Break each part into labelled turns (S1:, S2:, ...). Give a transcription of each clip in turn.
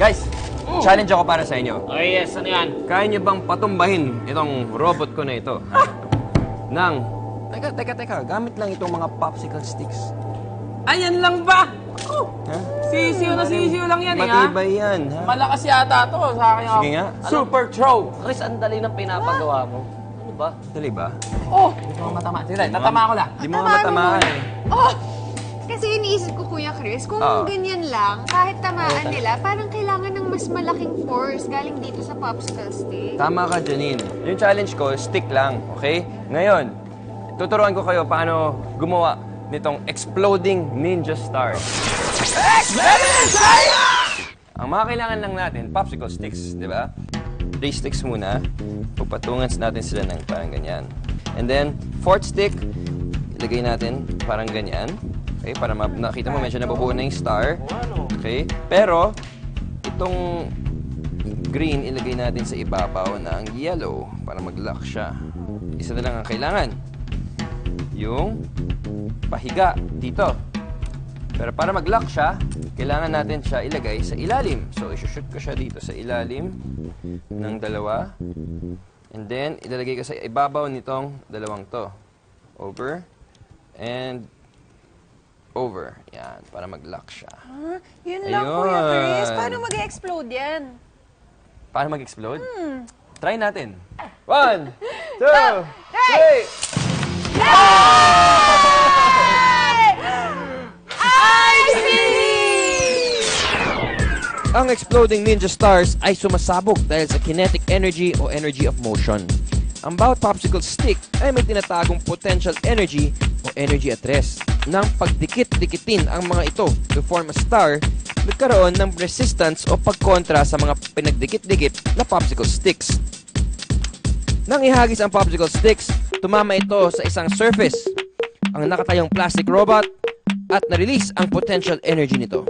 S1: Guys, challenge ako para sa inyo.
S2: Oh yes, ano yan?
S1: Kaya niyo bang patumbahin itong robot ko na ito? Nang, teka, gamit lang itong mga popsicle sticks.
S2: Ayan lang ba? Oh,
S1: Ha?
S2: sisiw na sisiw lang yan eh ha?
S1: Matibay yan, ha?
S2: Malakas yata to sa akin.
S1: Sige nga.
S2: Super throw.
S3: Chris, ang dali ng pinapagawa mo. Ano ba?
S1: Dali ba?
S2: Oh, hindi mo matamaan. Sige, tatama ko lang.
S1: Di mo nga matamaan eh.
S4: Oh! Kasi iniisip ko, Kuya Chris, kung ganyan lang, kahit tamaan nila, parang kailangan ng mas malaking force galing dito sa popsicle stick.
S1: Tama ka, Janine. Yung challenge ko, stick lang, okay? Ngayon, tuturuan ko kayo paano gumawa nitong exploding ninja stars. Ang mga kailangan lang natin, popsicle sticks, di ba? 3 sticks muna. Pupatungan natin sila ng parang ganyan. And then, 4th stick, ilagay natin parang ganyan. Okay, para nakita mo, medyo nabubuo na yung star. Okay? Pero, itong green, ilagay natin sa ibabaw ng yellow para mag-lock siya. Isa na lang ang kailangan. Yung pahiga dito. Pero para mag-lock siya, kailangan natin siya ilagay sa ilalim. So, isushoot ko siya dito sa ilalim ng dalawa. And then, ilalagay ko sa ibabaw nitong dalawang to. Over. And over. Yan, para mag-lock siya.
S4: Huh? Yun lang, Kuya Chris. Paano mag-explode yan?
S1: Paano mag-explode? Try natin. 1, 2, 3! Ang exploding ninja stars ay sumasabog dahil sa kinetic energy o energy of motion. Ang bawat popsicle stick ay may tinatagong potential energy o energy at rest. Nang pagdikit-dikitin ang mga ito to form a star, nagkaroon ng resistance o pagkontra sa mga pinagdikit-dikit na popsicle sticks. Nang ihagis ang popsicle sticks, tumama ito sa isang surface, ang nakatayong plastic robot, at na-release ang potential energy nito.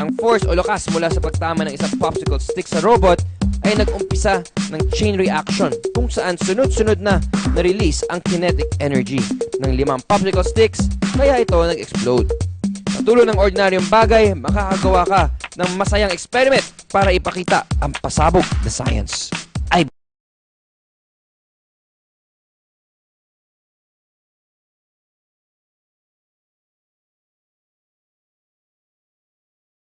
S1: Ang force o lakas mula sa pagtama ng isang popsicle stick sa robot ay nag-umpisa ng chain reaction kung saan sunod-sunod na na-release ang kinetic energy ng 5 popsicle sticks kaya ito nag-explode. Sa tulong ng ordinaryong bagay, makakagawa ka ng masayang experiment para ipakita ang pasabog na science. Ay